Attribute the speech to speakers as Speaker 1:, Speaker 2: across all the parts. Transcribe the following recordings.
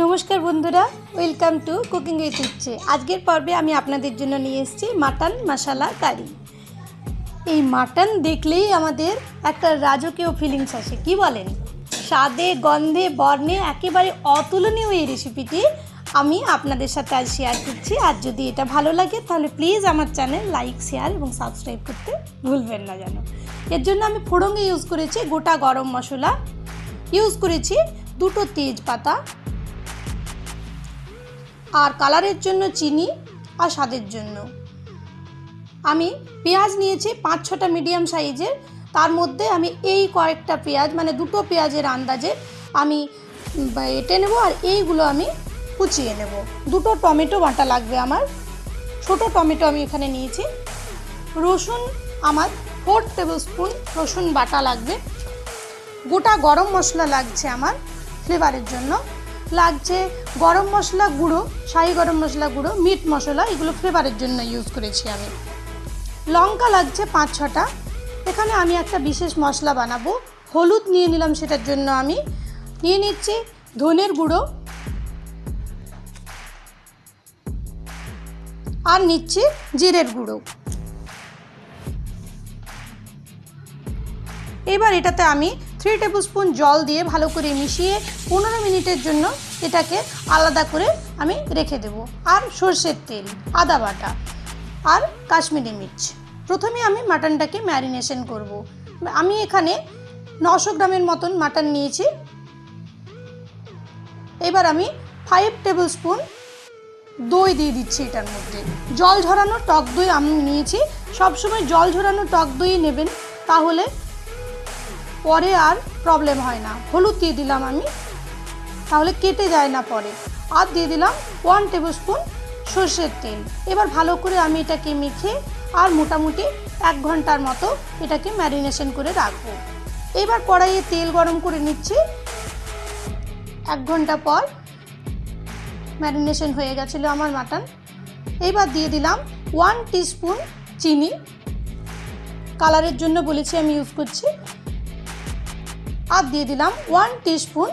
Speaker 1: নমস্কার বন্ধুরা, welcome to cooking with ইচ্ছে। আজকের পর্বে আমি আপনাদের জন্য নিয়ে এসেছি মাটন মশলা কারি। এই মাটন দেখলেই আমাদের একটা রাজকীয় ফিলিংস আসে, কি বলেন? স্বাদে, গন্ধে, বর্ণে একেবারে অতুলনীয় এই রেসিপিটি আমি আপনাদের সাথে আজ শেয়ার করছি। আর যদি এটা ভালো লাগে তাহলে প্লিজ আমার চ্যানেল লাইক, শেয়ার এবং সাবস্ক্রাইব করতে ভুলবেন না যেন। এর জন্য আমি ফোড়নে ইউজ করেছি গোটা গরম মশলা, ইউজ করেছি দুটো তেজপাতা, আর কালারের জন্য চিনি, আর স্বাদের জন্য আমি পেঁয়াজ নিয়েছি 5-6টা মিডিয়াম সাইজের। তার মধ্যে আমি এই কয়েকটা পেঁয়াজ মানে দুটো পেঁয়াজের আন্দাজে আমি এঁটে নেব, আর এইগুলো আমি কুচিয়ে নেব। দুটো টমেটো বাটা লাগবে আমার, ছোট টমেটো আমি এখানে নিয়েছি। রসুন আমার 4 টেবিল স্পুন রসুন বাটা লাগবে। গোটা গরম মশলা লাগছে আমার ফ্লেভারের জন্য, লাগছে গরম মশলা গুঁড়ো, শাহি গরম মশলা গুঁড়ো, মিট মশলা, এগুলো ফ্লেভারের জন্য ইউজ করেছি আমি। লঙ্কা লাগছে 5-6টা। এখানে আমি একটা বিশেষ মশলা বানাবো, হলুদ নিয়ে নিলাম, সেটার জন্য আমি নিয়ে নিচ্ছি ধনের গুঁড়ো, আর নিচ্ছি জিরের গুঁড়ো। এবার এটাতে আমি 3 টেবিল স্পুন জল দিয়ে ভালো করে মিশিয়ে 15 মিনিটের জন্য এটাকে আলাদা করে আমি রেখে দেব। আর সর্ষের তেল, আদা বাটা আর কাশ্মীরি মির্চ। প্রথমে আমি মাটনটাকে ম্যারিনেশন করব। আমি এখানে 900 গ্রামের মতন মাটন নিয়েছি। এবার আমি 5 টেবিল স্পুন দই দিয়ে দিচ্ছি এটার মধ্যে। জল ঝরানো টক দই আমি নিয়েছি। সবসময় জল ঝরানো টক দই নেবেন, তাহলে পরে আর প্রবলেম হয় না। হলুদ দিয়ে দিলাম আমি, তাহলে কেটে যায় না পরে। আর দিয়ে দিলাম 1 টেবিল স্পুন সর্ষের তেল। এবার ভালো করে আমি এটাকে মেখে আর মোটামুটি 1 ঘন্টার মতো এটাকে ম্যারিনেশন করে রাখবো। এবার কড়াইয়ে তেল গরম করে নিচ্ছি। 1 ঘন্টা পর ম্যারিনেশন হয়ে গেছিলো আমার মাটন। এবার দিয়ে দিলাম 1 টিস্পুন চিনি, কালারের জন্য বলেছি আমি ইউজ করছি। আর দিয়ে দিলাম 1 টিস্পুন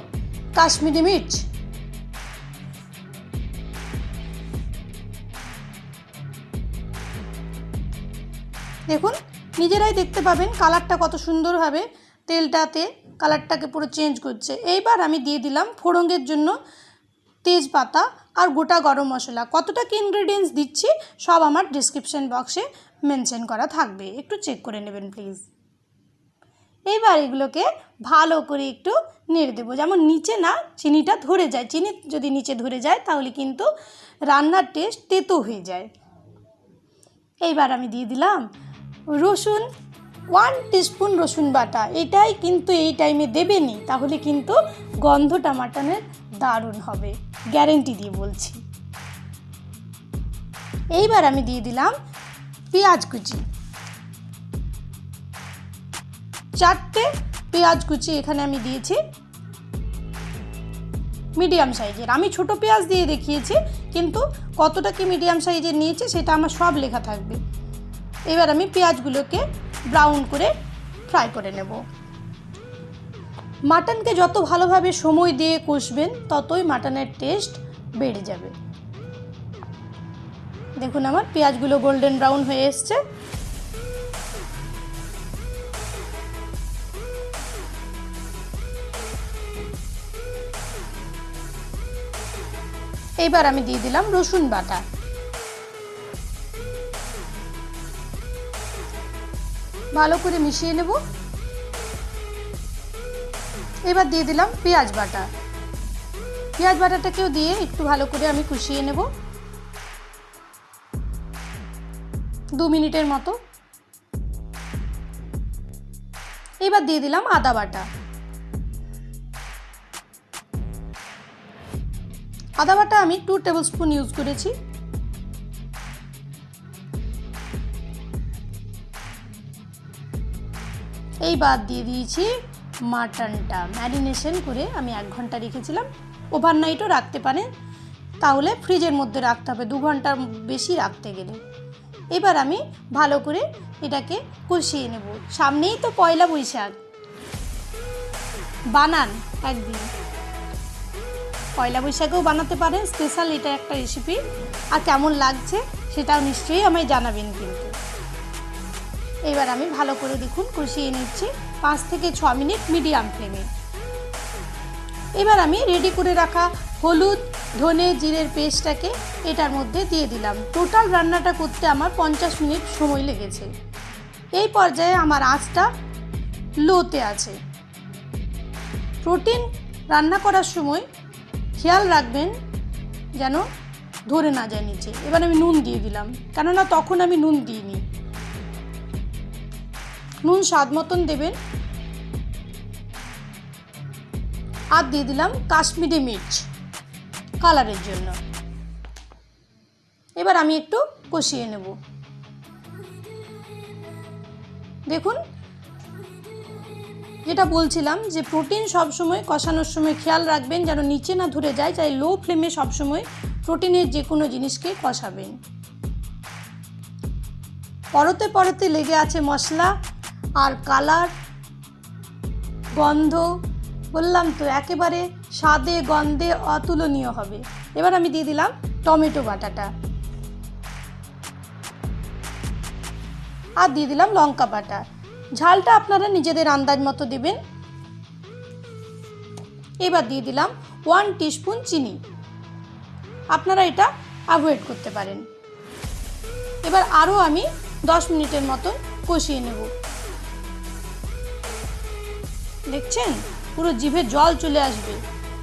Speaker 1: কাশ্মীরি মির্চ। দেখুন, নিজেরাই দেখতে পাবেন কালারটা কত সুন্দরভাবে তেলটাতে কালারটাকে পুরো চেঞ্জ করছে। এইবার আমি দিয়ে দিলাম ফোড়নের জন্য তেজপাতা আর গোটা গরম মশলা। কতটা কি ইনগ্রেডিয়েন্টস দিচ্ছি সব আমার ডিসক্রিপশন বক্সে মেনশন করা থাকবে, একটু চেক করে নেবেন প্লিজ। এবার এগুলোকে ভালো করে একটু নেড়ে দেবো, যেমন নিচে না চিনিটা ধরে যায়। চিনি যদি নিচে ধরে যায় তাহলে কিন্তু রান্নার টেস্ট তেতো হয়ে যায়। এইবার আমি দিয়ে দিলাম রসুন, 1 টিস্পুন রসুন বাটা। এটাই কিন্তু এই টাইমে দেবেনই, তাহলে কিন্তু গন্ধটা মাটনের দারুণ হবে, গ্যারেন্টি দিয়ে বলছি। এইবার আমি দিয়ে দিলাম পেঁয়াজ কুচি, 4টে পেঁয়াজ কুচি এখানে আমি দিয়েছি মিডিয়াম সাইজের। আমি ছোট পেঁয়াজ দিয়ে দেখিয়েছি, কিন্তু কতটা কি মিডিয়াম সাইজের নিয়েছি সেটা আমার সব লেখা থাকবে। এবার আমি পেঁয়াজগুলোকে ব্রাউন করে ফ্রাই করে নেব। মাটনকে যত ভালোভাবে সময় দিয়ে কষবেন ততই মাটনের টেস্ট বেড়ে যাবে। দেখুন আমার পেঁয়াজগুলো গোল্ডেন ব্রাউন হয়ে এসছে। এবার আমি দিয়ে দিলাম রসুন বাটা। ভালো করে মিশিয়ে নেব। এবার দিয়ে দিলাম পেঁয়াজ বাটা। পেঁয়াজ বাটাটাকেও দিয়ে একটু ভালো করে আমি কষিয়ে নেব 2 মিনিটের মতো। এবার দিয়ে দিলাম আদা বাটা। আদা বাটা আমি 2 টেবিল স্পুন ইউজ করেছি। এইবার দিয়ে দিয়েছি মাটনটা। ম্যারিনেশন করে আমি 1 ঘন্টা রেখেছিলাম, ওভারনাইটও রাখতে পারেন, তাহলে ফ্রিজের মধ্যে রাখতে হবে 2 ঘন্টার বেশি রাখতে গেলে। এবার আমি ভালো করে এটাকে কষিয়ে নেব। সামনেই তো পয়লা বৈশাখ, বানান একদিন। পয়লা বৈশাখেও বানাতে পারেন, স্পেশাল এটা একটা রেসিপি। আর কেমন লাগছে সেটাও নিশ্চয়ই আমায় জানাবেন কিন্তু। এবার আমি ভালো করে দেখুন কষিয়ে নিচ্ছি 5 থেকে 6 মিনিট মিডিয়াম ফ্লেমে। এবার আমি রেডি করে রাখা হলুদ, ধনে, জিরের পেস্টটাকে এটার মধ্যে দিয়ে দিলাম। টোটাল রান্নাটা করতে আমার 50 মিনিট সময় লেগেছে। এই পর্যায়ে আমার আঁচটা লোতে আছে। প্রোটিন রান্না করার সময় খেয়াল রাখবেন যেন ধরে না যায় নিচে। এবার আমি নুন দিয়ে দিলাম, কেননা তখন আমি নুন দিইনি। নুন স্বাদ মতন দেবেন। আর দিয়ে দিলাম কাশ্মীরি মির্চ কালারের জন্য। এবার আমি একটু কষিয়ে নেব। দেখুন, যেটা বলছিলাম যে প্রোটিন সবসময় কষানোর সময় খেয়াল রাখবেন যেন নিচে না ধরে যায়, তাই লো ফ্লেমে সবসময় প্রোটিনের যে কোনো জিনিসকে কষাবেন। পরতে পরতে লেগে আছে মশলা আর কালার, গন্ধ, বললাম তো একেবারে স্বাদে গন্ধে অতুলনীয় হবে। এবার আমি দিয়ে দিলাম টমেটো বাটাটা আর দিয়ে দিলাম লঙ্কা বাটা। ঝালটা আপনারা নিজেদের আন্দাজ মতো দেবেন। এবার দিয়ে দিলাম 1 টিস্পুন চিনি, আপনারা এটা অ্যাভয়েড করতে পারেন। এবার আরও আমি 10 মিনিটের মতন কষিয়ে নেব। দেখছেন পুরো জিভে জল চলে আসবে।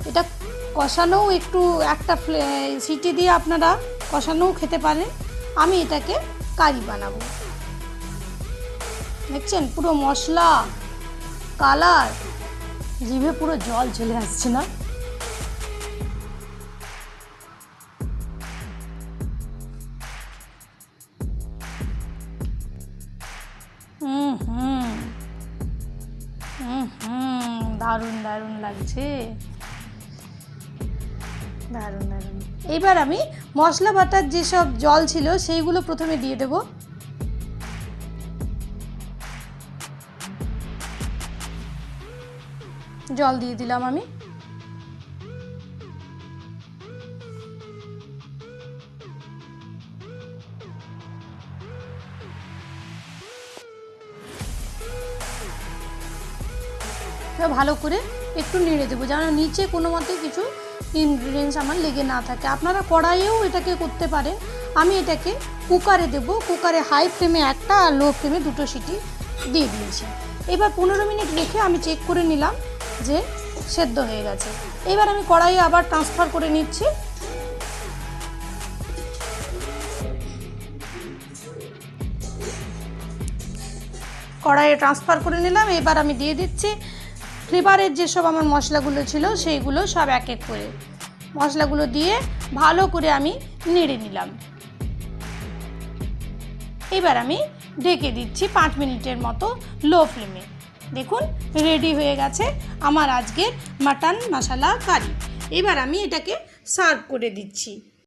Speaker 1: এটা কষানোও একটু একটা সিটি দিয়ে আপনারা কষানোও খেতে পারেন। আমি এটাকে কারি বানাবো। দেখছেন পুরো মশলা, কালার, জিভে পুরো জল চলে আসছে না? দারুণ দারুণ লাগছে, দারুণ দারুণ। এইবার আমি মশলা বাটার যেসব জল ছিল সেইগুলো প্রথমে দিয়ে দেব। জল দিয়ে দিলাম আমি। ভালো করে একটু নেড়ে দেবো যেন নিচে কোনো মতে কিছু ইনগ্রিডিয়েন্টস আমার লেগে না থাকে। আপনারা কড়াইয়েও এটাকে করতে পারেন। আমি এটাকে কুকারে দেবো। কুকারে হাই ফ্লেমে একটা আর লো ফ্লেমে 2টো সিটি দিয়ে দিয়েছি। এবার 15 মিনিট রেখে আমি চেক করে নিলাম যে সেদ্ধ হয়ে গেছে। এবার আমি কড়াইয়ে আবার ট্রান্সফার করে নিচ্ছি। কড়াইয়ে ট্রান্সফার করে নিলাম। এবার আমি দিয়ে দিচ্ছি ফ্লেভারের যেসব আমার মশলাগুলো ছিল সেইগুলো সব এক এক করে মশলাগুলো দিয়ে ভালো করে আমি নেড়ে নিলাম। এবার আমি ঢেকে দিচ্ছি 5 মিনিটের মতো লো ফ্লেমে। দেখুন রেডি হয়ে গেছে আমার আজকের মাটন মশলা কারি। এবার আমি এটাকে সার্ভ করে দিচ্ছি।